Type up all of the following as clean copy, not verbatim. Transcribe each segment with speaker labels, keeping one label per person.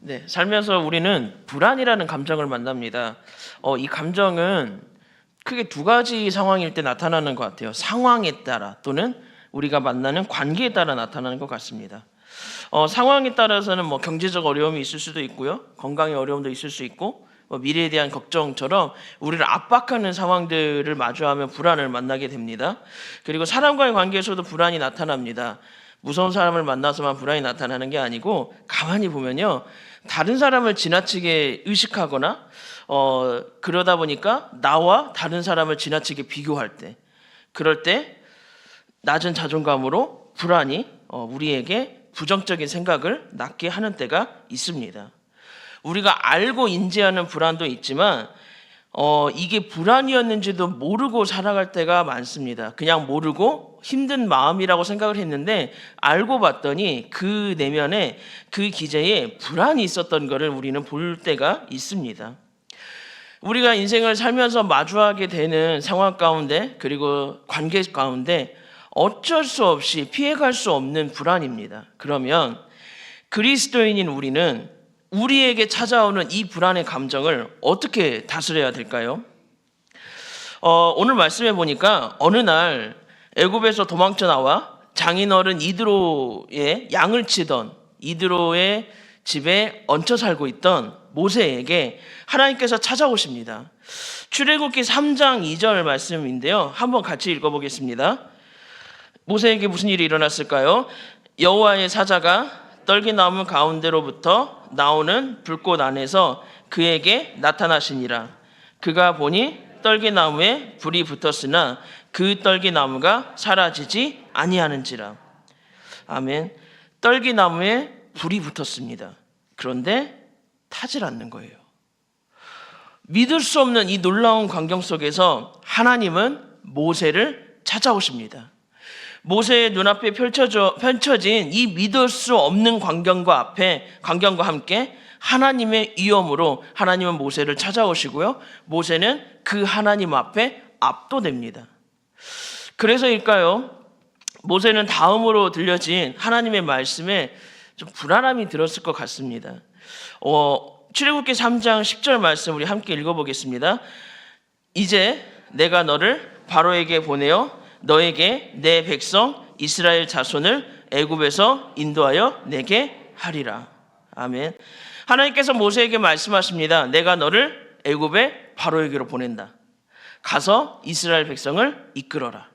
Speaker 1: 네, 살면서 우리는 불안이라는 감정을 만납니다. 이 감정은 크게 두 가지 상황일 때 나타나는 것 같아요. 상황에 따라 또는 우리가 만나는 관계에 따라 나타나는 것 같습니다. 상황에 따라서는 경제적 어려움이 있을 수도 있고요, 건강의 어려움도 있을 수 있고, 미래에 대한 걱정처럼 우리를 압박하는 상황들을 마주하면 불안을 만나게 됩니다. 그리고 사람과의 관계에서도 불안이 나타납니다. 무서운 사람을 만나서만 불안이 나타나는 게 아니고, 가만히 보면요, 다른 사람을 지나치게 의식하거나 그러다 보니까 나와 다른 사람을 지나치게 비교할 때, 그럴 때 낮은 자존감으로 불안이 우리에게 부정적인 생각을 낳게 하는 때가 있습니다. 우리가 알고 인지하는 불안도 있지만 이게 불안이었는지도 모르고 살아갈 때가 많습니다. 그냥 모르고 힘든 마음이라고 생각을 했는데 알고 봤더니 그 내면에, 그 기저에 불안이 있었던 것을 우리는 볼 때가 있습니다. 우리가 인생을 살면서 마주하게 되는 상황 가운데, 그리고 관계 가운데 어쩔 수 없이 피해갈 수 없는 불안입니다. 그러면 그리스도인인 우리는 우리에게 찾아오는 이 불안의 감정을 어떻게 다스려야 될까요? 오늘 말씀해 보니까 어느 날 애굽에서 도망쳐 나와 장인어른 이드로의 양을 치던, 이드로의 집에 얹혀 살고 있던 모세에게 하나님께서 찾아오십니다. 출애굽기 3장 2절 말씀인데요, 한번 같이 읽어보겠습니다. 모세에게 무슨 일이 일어났을까요? 여호와의 사자가 떨기나무 가운데로부터 나오는 불꽃 안에서 그에게 나타나시니라. 그가 보니 떨기나무에 불이 붙었으나 그 떨기나무가 사라지지 아니하는지라. 아멘. 떨기나무에 불이 붙었습니다. 그런데 타질 않는 거예요. 믿을 수 없는 이 놀라운 광경 속에서 하나님은 모세를 찾아오십니다. 모세의 눈앞에 펼쳐진 이 믿을 수 없는 광경과 함께 하나님의 위엄으로 하나님은 모세를 찾아오시고요, 모세는 그 하나님 앞에 압도됩니다. 그래서일까요? 모세는 다음으로 들려진 하나님의 말씀에 좀 불안함이 들었을 것 같습니다. 출애굽기 3장 10절 말씀 우리 함께 읽어보겠습니다. 이제 내가 너를 바로에게 보내어 너에게 내 백성 이스라엘 자손을 애굽에서 인도하여 내게 하리라. 아멘. 하나님께서 모세에게 말씀하십니다. 내가 너를 애굽의 바로에게로 보낸다. 가서 이스라엘 백성을 이끌어라.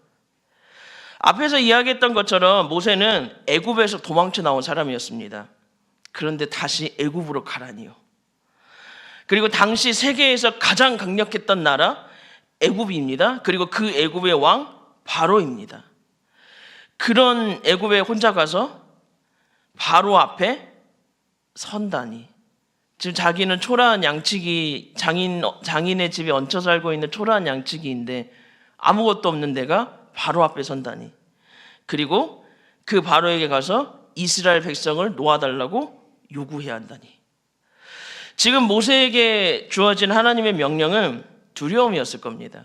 Speaker 1: 앞에서 이야기했던 것처럼 모세는 애굽에서 도망쳐 나온 사람이었습니다. 그런데 다시 애굽으로 가라니요. 그리고 당시 세계에서 가장 강력했던 나라 애굽입니다. 그리고 그 애굽의 왕 바로입니다. 그런 애굽에 혼자 가서 바로 앞에 선다니. 지금 자기는 초라한 양치기, 장인의 집에 얹혀 살고 있는 초라한 양치기인데 아무것도 없는 데가 바로 앞에 선다니. 그리고 그 바로에게 가서 이스라엘 백성을 놓아달라고 요구해야 한다니. 지금 모세에게 주어진 하나님의 명령은 두려움이었을 겁니다.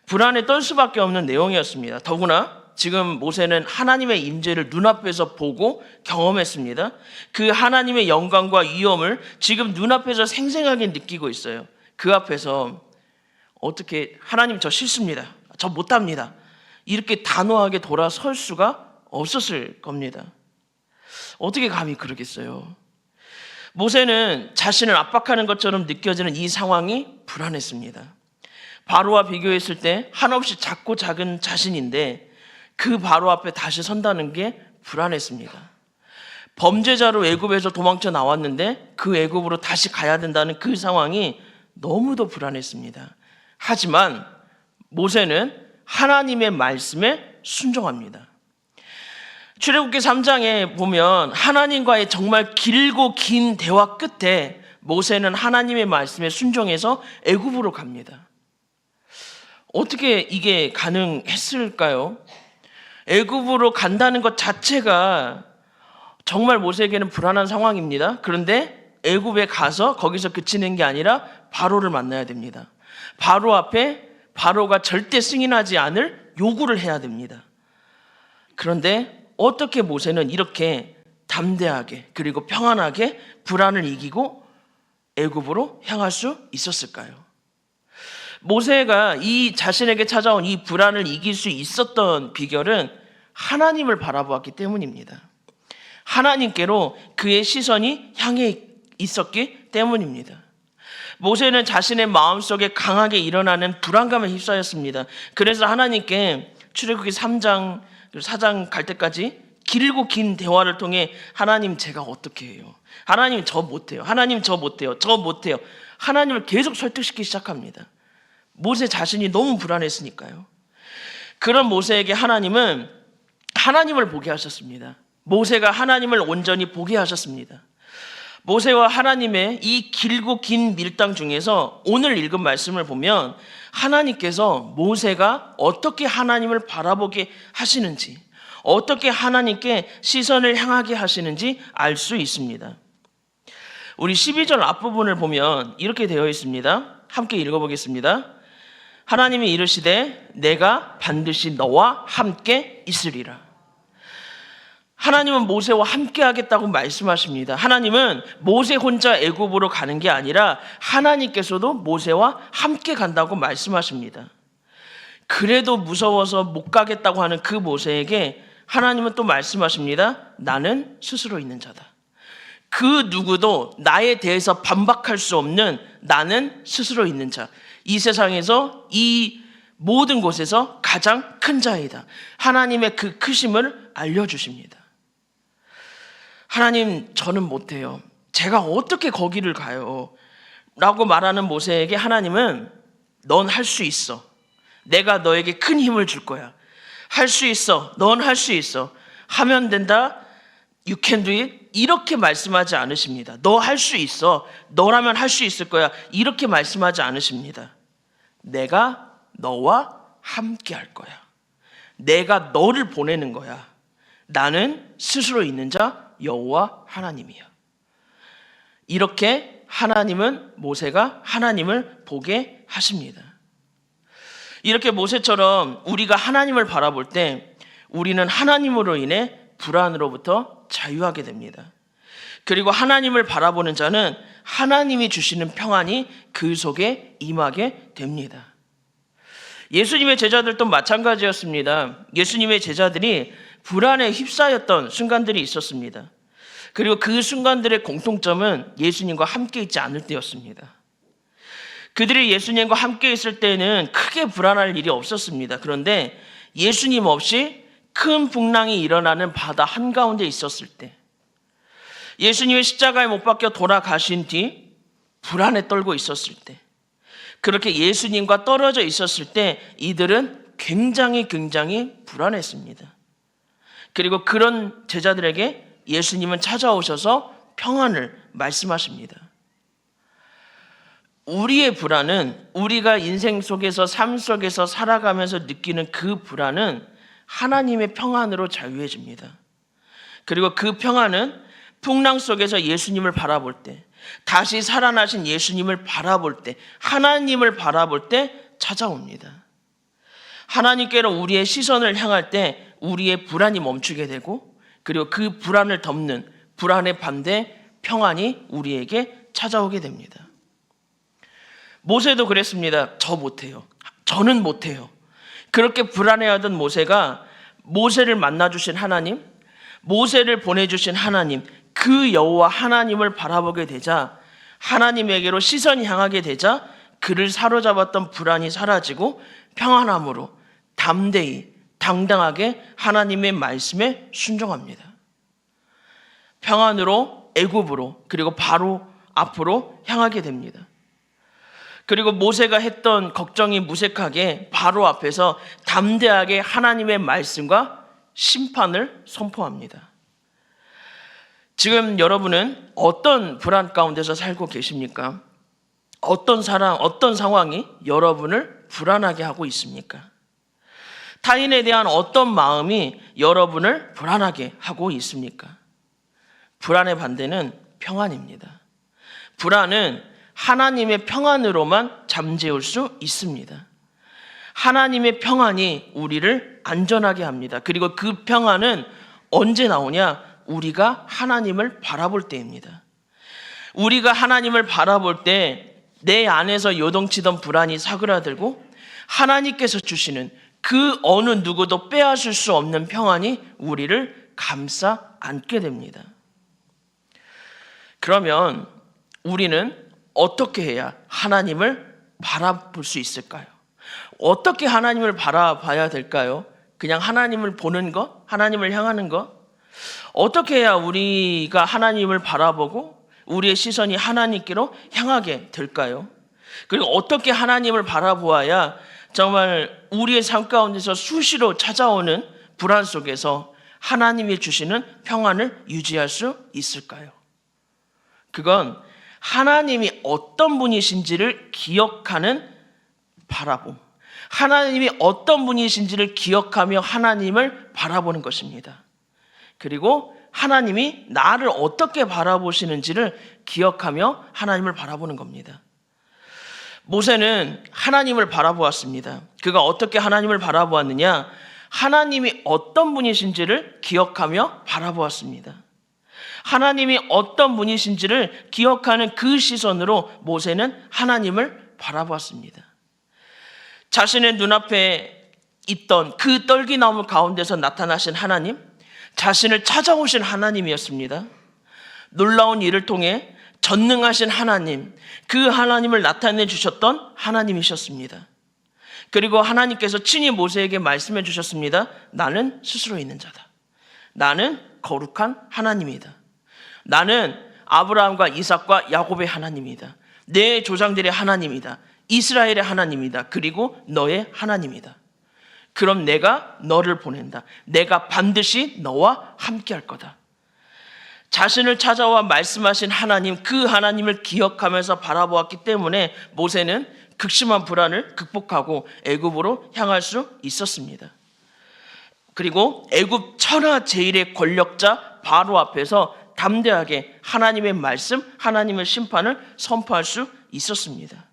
Speaker 1: 불안에 떨 수밖에 없는 내용이었습니다. 더구나 지금 모세는 하나님의 임재를 눈앞에서 보고 경험했습니다. 그 하나님의 영광과 위엄을 지금 눈앞에서 생생하게 느끼고 있어요. 그 앞에서 어떻게 하나님 저 싫습니다, 저 못합니다, 이렇게 단호하게 돌아설 수가 없었을 겁니다. 어떻게 감히 그러겠어요? 모세는 자신을 압박하는 것처럼 느껴지는 이 상황이 불안했습니다. 바로와 비교했을 때 한없이 작고 작은 자신인데 그 바로 앞에 다시 선다는 게 불안했습니다. 범죄자로 애굽에서 도망쳐 나왔는데 그 애굽으로 다시 가야 된다는 그 상황이 너무도 불안했습니다. 하지만 모세는 하나님의 말씀에 순종합니다. 출애굽기 3장에 보면 하나님과의 정말 길고 긴 대화 끝에 모세는 하나님의 말씀에 순종해서 애굽으로 갑니다. 어떻게 이게 가능했을까요? 애굽으로 간다는 것 자체가 정말 모세에게는 불안한 상황입니다. 그런데 애굽에 가서 거기서 그치는 게 아니라 바로를 만나야 됩니다. 바로 앞에 바로가 절대 승인하지 않을 요구를 해야 됩니다. 그런데 어떻게 모세는 이렇게 담대하게 그리고 평안하게 불안을 이기고 애굽으로 향할 수 있었을까요? 모세가 이 자신에게 찾아온 이 불안을 이길 수 있었던 비결은 하나님을 바라보았기 때문입니다. 하나님께로 그의 시선이 향해 있었기 때문입니다. 모세는 자신의 마음속에 강하게 일어나는 불안감에 휩싸였습니다. 그래서 하나님께 출애굽기 3장, 4장 갈 때까지 길고 긴 대화를 통해 하나님 제가 어떻게 해요? 하나님 저 못해요. 하나님 저 못해요. 저 못해요. 하나님을 계속 설득시키기 시작합니다. 모세 자신이 너무 불안했으니까요. 그런 모세에게 하나님은 하나님을 보게 하셨습니다. 모세가 하나님을 온전히 보게 하셨습니다. 모세와 하나님의 이 길고 긴 밀당 중에서 오늘 읽은 말씀을 보면 하나님께서 모세가 어떻게 하나님을 바라보게 하시는지, 어떻게 하나님께 시선을 향하게 하시는지 알 수 있습니다. 우리 12절 앞부분을 보면 이렇게 되어 있습니다. 함께 읽어보겠습니다. 하나님이 이르시되 내가 반드시 너와 함께 있으리라. 하나님은 모세와 함께 하겠다고 말씀하십니다. 하나님은 모세 혼자 애굽으로 가는 게 아니라 하나님께서도 모세와 함께 간다고 말씀하십니다. 그래도 무서워서 못 가겠다고 하는 그 모세에게 하나님은 또 말씀하십니다. 나는 스스로 있는 자다. 그 누구도 나에 대해서 반박할 수 없는 나는 스스로 있는 자. 이 세상에서 이 모든 곳에서 가장 큰 자이다. 하나님의 그 크심을 알려주십니다. 하나님 저는 못해요. 제가 어떻게 거기를 가요? 라고 말하는 모세에게 하나님은 넌 할 수 있어. 내가 너에게 큰 힘을 줄 거야. 할 수 있어. 넌 할 수 있어. 하면 된다. You can do it. 이렇게 말씀하지 않으십니다. 너 할 수 있어. 너라면 할 수 있을 거야. 이렇게 말씀하지 않으십니다. 내가 너와 함께 할 거야. 내가 너를 보내는 거야. 나는 스스로 있는 자 여호와 하나님이야. 이렇게 하나님은 모세가 하나님을 보게 하십니다. 이렇게 모세처럼 우리가 하나님을 바라볼 때 우리는 하나님으로 인해 불안으로부터 자유하게 됩니다. 그리고 하나님을 바라보는 자는 하나님이 주시는 평안이 그 속에 임하게 됩니다. 예수님의 제자들도 마찬가지였습니다. 예수님의 제자들이 불안에 휩싸였던 순간들이 있었습니다. 그리고 그 순간들의 공통점은 예수님과 함께 있지 않을 때였습니다. 그들이 예수님과 함께 있을 때는 크게 불안할 일이 없었습니다. 그런데 예수님 없이 큰 풍랑이 일어나는 바다 한가운데 있었을 때, 예수님의 십자가에 못 박혀 돌아가신 뒤 불안에 떨고 있었을 때, 그렇게 예수님과 떨어져 있었을 때 이들은 굉장히 불안했습니다. 그리고 그런 제자들에게 예수님은 찾아오셔서 평안을 말씀하십니다. 우리의 불안은 우리가 인생 속에서 삶 속에서 살아가면서 느끼는 그 불안은 하나님의 평안으로 자유해집니다. 그리고 그 평안은 풍랑 속에서 예수님을 바라볼 때, 다시 살아나신 예수님을 바라볼 때, 하나님을 바라볼 때 찾아옵니다. 하나님께로 우리의 시선을 향할 때 우리의 불안이 멈추게 되고, 그리고 그 불안을 덮는 불안의 반대 평안이 우리에게 찾아오게 됩니다. 모세도 그랬습니다. 저 못해요. 저는 못해요. 그렇게 불안해하던 모세가 모세를 만나주신 하나님, 모세를 보내주신 하나님, 그 여호와 하나님을 바라보게 되자, 하나님에게로 시선이 향하게 되자 그를 사로잡았던 불안이 사라지고 평안함으로 담대히 당당하게 하나님의 말씀에 순종합니다. 평안으로 애굽으로 그리고 바로 앞으로 향하게 됩니다. 그리고 모세가 했던 걱정이 무색하게 바로 앞에서 담대하게 하나님의 말씀과 심판을 선포합니다. 지금 여러분은 어떤 불안 가운데서 살고 계십니까? 어떤 상황이 여러분을 불안하게 하고 있습니까? 타인에 대한 어떤 마음이 여러분을 불안하게 하고 있습니까? 불안의 반대는 평안입니다. 불안은 하나님의 평안으로만 잠재울 수 있습니다. 하나님의 평안이 우리를 안전하게 합니다. 그리고 그 평안은 언제 나오냐? 우리가 하나님을 바라볼 때입니다. 우리가 하나님을 바라볼 때 내 안에서 요동치던 불안이 사그라들고 하나님께서 주시는 그 어느 누구도 빼앗을 수 없는 평안이 우리를 감싸 안게 됩니다. 그러면 우리는 어떻게 해야 하나님을 바라볼 수 있을까요? 어떻게 하나님을 바라봐야 될까요? 그냥 하나님을 보는 것? 하나님을 향하는 것? 어떻게 해야 우리가 하나님을 바라보고 우리의 시선이 하나님께로 향하게 될까요? 그리고 어떻게 하나님을 바라보아야 정말 우리의 삶 가운데서 수시로 찾아오는 불안 속에서 하나님이 주시는 평안을 유지할 수 있을까요? 그건 하나님이 어떤 분이신지를 기억하는 바라봄, 하나님이 어떤 분이신지를 기억하며 하나님을 바라보는 것입니다. 그리고 하나님이 나를 어떻게 바라보시는지를 기억하며 하나님을 바라보는 겁니다. 모세는 하나님을 바라보았습니다. 그가 어떻게 하나님을 바라보았느냐? 하나님이 어떤 분이신지를 기억하며 바라보았습니다. 하나님이 어떤 분이신지를 기억하는 그 시선으로 모세는 하나님을 바라보았습니다. 자신의 눈앞에 있던 그 떨기나무 가운데서 나타나신 하나님, 자신을 찾아오신 하나님이었습니다. 놀라운 일을 통해 전능하신 하나님, 그 하나님을 나타내 주셨던 하나님이셨습니다. 그리고 하나님께서 친히 모세에게 말씀해 주셨습니다. 나는 스스로 있는 자다. 나는 거룩한 하나님이다. 나는 아브라함과 이삭과 야곱의 하나님이다. 내 조상들의 하나님이다. 이스라엘의 하나님이다. 그리고 너의 하나님이다. 그럼 내가 너를 보낸다. 내가 반드시 너와 함께 할 거다. 자신을 찾아와 말씀하신 하나님, 그 하나님을 기억하면서 바라보았기 때문에 모세는 극심한 불안을 극복하고 애굽으로 향할 수 있었습니다. 그리고 애굽 천하 제일의 권력자 바로 앞에서 담대하게 하나님의 말씀, 하나님의 심판을 선포할 수 있었습니다.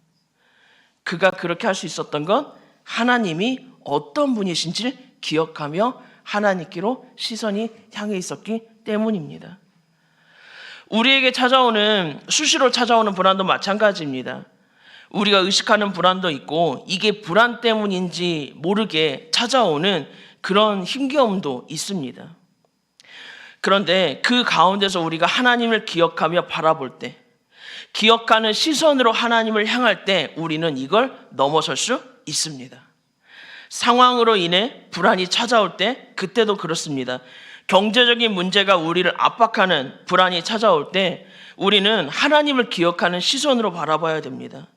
Speaker 1: 그가 그렇게 할 수 있었던 건 하나님이 어떤 분이신지를 기억하며 하나님께로 시선이 향해 있었기 때문입니다. 우리에게 수시로 찾아오는 불안도 마찬가지입니다. 우리가 의식하는 불안도 있고 이게 불안 때문인지 모르게 찾아오는 그런 힘겨움도 있습니다. 그런데 그 가운데서 우리가 하나님을 기억하며 바라볼 때, 기억하는 시선으로 하나님을 향할 때 우리는 이걸 넘어설 수 있습니다. 상황으로 인해 불안이 찾아올 때 그때도 그렇습니다. 경제적인 문제가 우리를 압박하는 불안이 찾아올 때 우리는 하나님을 기억하는 시선으로 바라봐야 됩니다.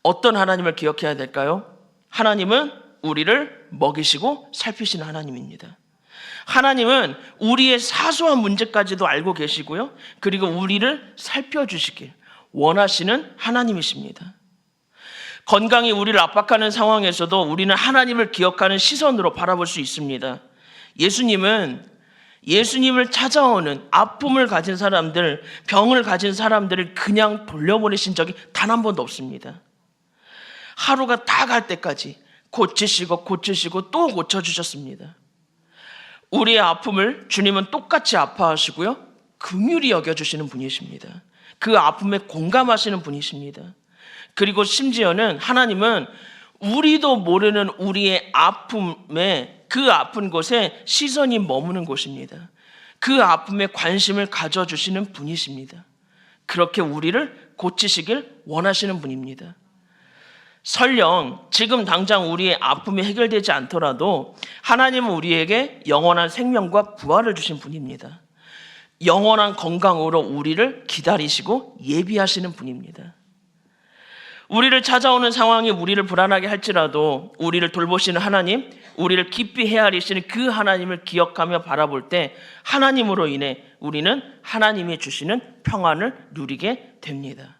Speaker 1: 어떤 하나님을 기억해야 될까요? 하나님은 우리를 먹이시고 살피시는 하나님입니다. 하나님은 우리의 사소한 문제까지도 알고 계시고요. 그리고 우리를 살펴주시길 원하시는 하나님이십니다. 건강이 우리를 압박하는 상황에서도 우리는 하나님을 기억하는 시선으로 바라볼 수 있습니다. 예수님을 찾아오는 아픔을 가진 사람들, 병을 가진 사람들을 그냥 돌려보내신 적이 단 한 번도 없습니다. 하루가 다 갈 때까지 고치시고 또 고쳐주셨습니다. 우리의 아픔을 주님은 똑같이 아파하시고요, 긍휼히 여겨주시는 분이십니다. 그 아픔에 공감하시는 분이십니다. 그리고 심지어는 하나님은 우리도 모르는 우리의 아픔에, 그 아픈 곳에 시선이 머무는 곳입니다. 그 아픔에 관심을 가져주시는 분이십니다. 그렇게 우리를 고치시길 원하시는 분입니다. 설령 지금 당장 우리의 아픔이 해결되지 않더라도 하나님은 우리에게 영원한 생명과 부활을 주신 분입니다. 영원한 건강으로 우리를 기다리시고 예비하시는 분입니다. 우리를 찾아오는 상황이 우리를 불안하게 할지라도 우리를 돌보시는 하나님, 우리를 깊이 헤아리시는 그 하나님을 기억하며 바라볼 때 하나님으로 인해 우리는 하나님이 주시는 평안을 누리게 됩니다.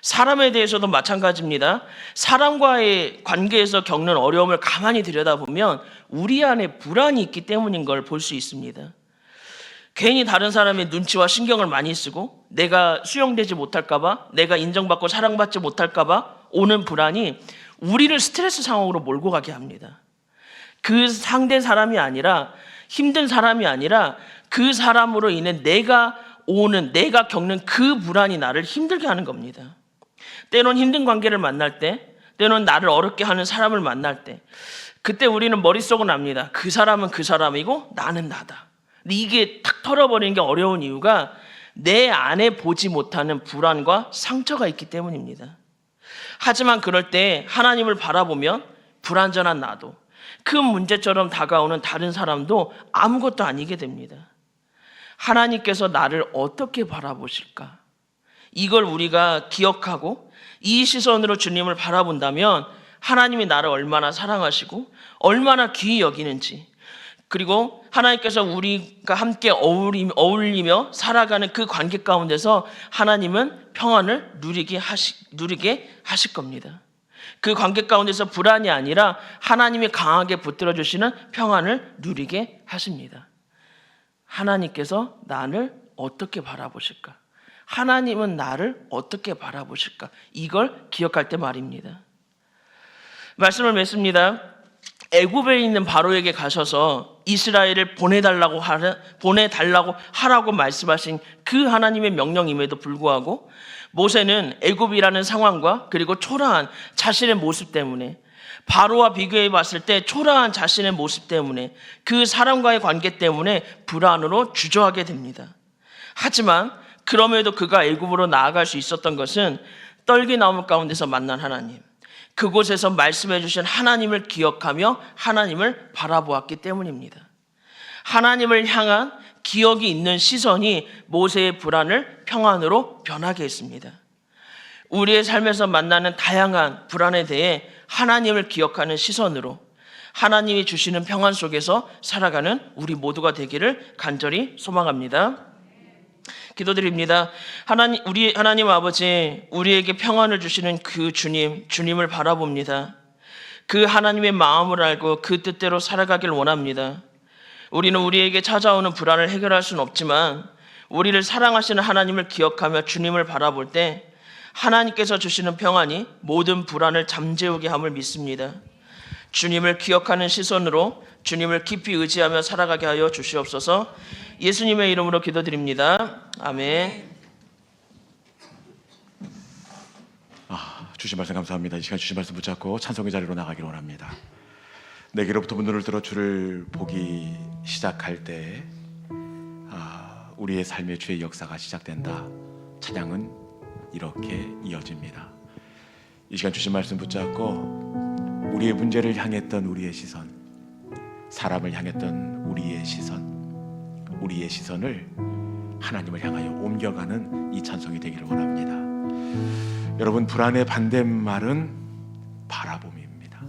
Speaker 1: 사람에 대해서도 마찬가지입니다. 사람과의 관계에서 겪는 어려움을 가만히 들여다보면 우리 안에 불안이 있기 때문인 걸 볼 수 있습니다. 괜히 다른 사람의 눈치와 신경을 많이 쓰고 내가 수용되지 못할까봐, 내가 인정받고 사랑받지 못할까봐 오는 불안이 우리를 스트레스 상황으로 몰고 가게 합니다. 그 상대 사람이 아니라, 힘든 사람이 아니라 그 사람으로 인해 내가 겪는 그 불안이 나를 힘들게 하는 겁니다. 때론 힘든 관계를 만날 때, 때론 나를 어렵게 하는 사람을 만날 때, 그때 우리는 머릿속은 압니다. 그 사람은 그 사람이고 나는 나다. 근데 이게 탁 털어버리는 게 어려운 이유가 내 안에 보지 못하는 불안과 상처가 있기 때문입니다. 하지만 그럴 때 하나님을 바라보면 불완전한 나도, 큰 문제처럼 다가오는 다른 사람도 아무것도 아니게 됩니다. 하나님께서 나를 어떻게 바라보실까? 이걸 우리가 기억하고 이 시선으로 주님을 바라본다면 하나님이 나를 얼마나 사랑하시고 얼마나 귀히 여기는지, 그리고 하나님께서 우리가 함께 어울리며 살아가는 그 관계 가운데서 하나님은 평안을 누리게 하실 겁니다. 그 관계 가운데서 불안이 아니라 하나님이 강하게 붙들어 주시는 평안을 누리게 하십니다. 하나님께서 나를 어떻게 바라보실까? 하나님은 나를 어떻게 바라보실까? 이걸 기억할 때 말입니다. 말씀을 맺습니다. 애굽에 있는 바로에게 가셔서 이스라엘을 보내달라고 하라고 말씀하신 그 하나님의 명령임에도 불구하고 모세는 애굽이라는 상황과 그리고 초라한 자신의 모습 때문에, 바로와 비교해 봤을 때 초라한 자신의 모습 때문에, 그 사람과의 관계 때문에 불안으로 주저하게 됩니다. 하지만 그럼에도 그가 애굽으로 나아갈 수 있었던 것은 떨기나무 가운데서 만난 하나님, 그곳에서 말씀해 주신 하나님을 기억하며 하나님을 바라보았기 때문입니다. 하나님을 향한 기억이 있는 시선이 모세의 불안을 평안으로 변하게 했습니다. 우리의 삶에서 만나는 다양한 불안에 대해 하나님을 기억하는 시선으로 하나님이 주시는 평안 속에서 살아가는 우리 모두가 되기를 간절히 소망합니다. 기도드립니다. 우리 하나님 아버지, 우리에게 평안을 주시는 그 주님을 바라봅니다. 그 하나님의 마음을 알고 그 뜻대로 살아가길 원합니다. 우리는 우리에게 찾아오는 불안을 해결할 수는 없지만 우리를 사랑하시는 하나님을 기억하며 주님을 바라볼 때 하나님께서 주시는 평안이 모든 불안을 잠재우게 함을 믿습니다. 주님을 기억하는 시선으로 주님을 깊이 의지하며 살아가게 하여 주시옵소서. 예수님의 이름으로 기도드립니다. 아멘.
Speaker 2: 주신 말씀 감사합니다. 이 시간 주신 말씀 붙잡고 찬송의 자리로 나가기를 원합니다. 내게로부터 문을 들어 주를 보기 시작할 때 우리의 삶의 주의 역사가 시작된다. 찬양은 이렇게 이어집니다. 이 시간 주신 말씀 붙잡고 우리의 문제를 향했던 우리의 시선, 사람을 향했던 우리의 시선을 하나님을 향하여 옮겨가는 이 찬송이 되기를 원합니다. 여러분, 불안의 반대말은 바라봄입니다.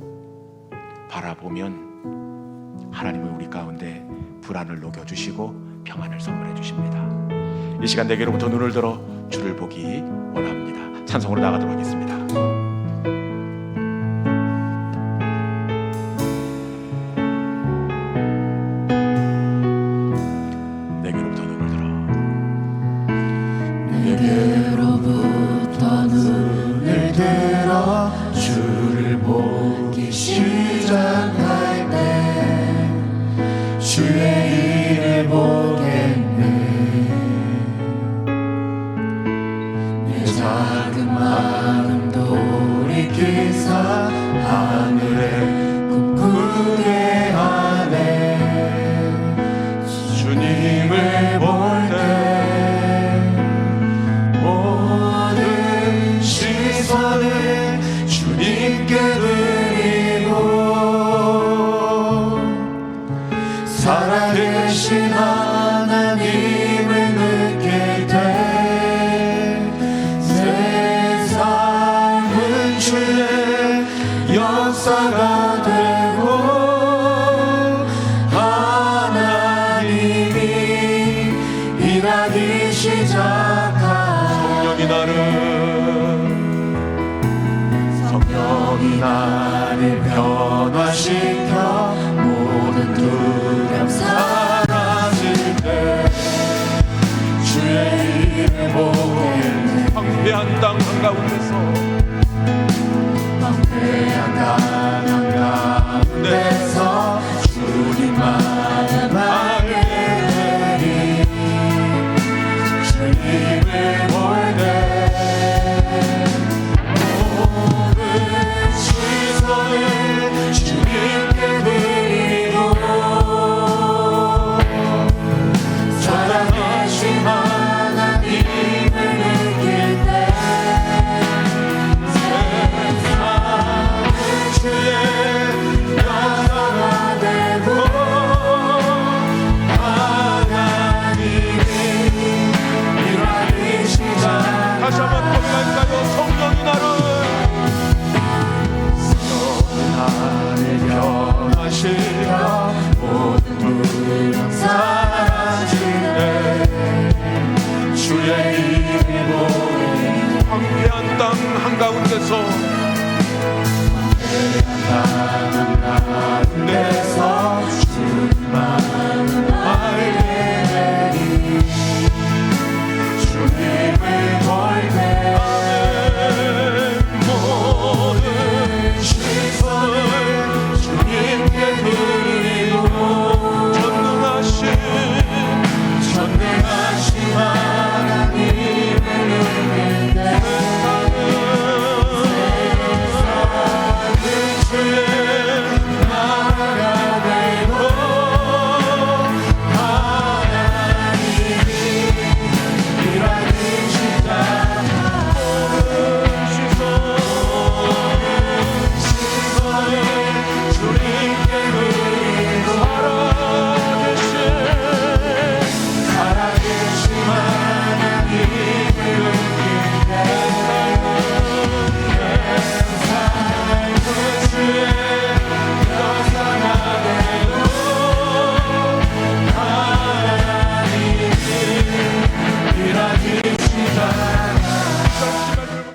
Speaker 2: 바라보면 하나님은 우리 가운데 불안을 녹여주시고 평안을 선물해 주십니다. 이 시간 내게로부터 눈을 들어 주를 보기 원합니다. 찬송으로 나가도록 하겠습니다.
Speaker 3: 내게로부터 눈을 들어 주를 보기 시작할 때 주의 일을 보겠네. 내 작은 마음 돌이키사 하늘에 꿈꾸게 하네. 주님을 볼 때 주님께 드리고 살아계신 하나님을 느낄 때 세상은 주의 역사가 되고 하나님이 일하기 시작한 성령이 나를 변화시켜 모든 두려움 사라질 때 주의 일을 보겠네.
Speaker 2: 황폐한 땅 한가운데서
Speaker 3: 주님만을 알게 되리.
Speaker 2: 땅 한가운데서
Speaker 3: 가운데서 주님만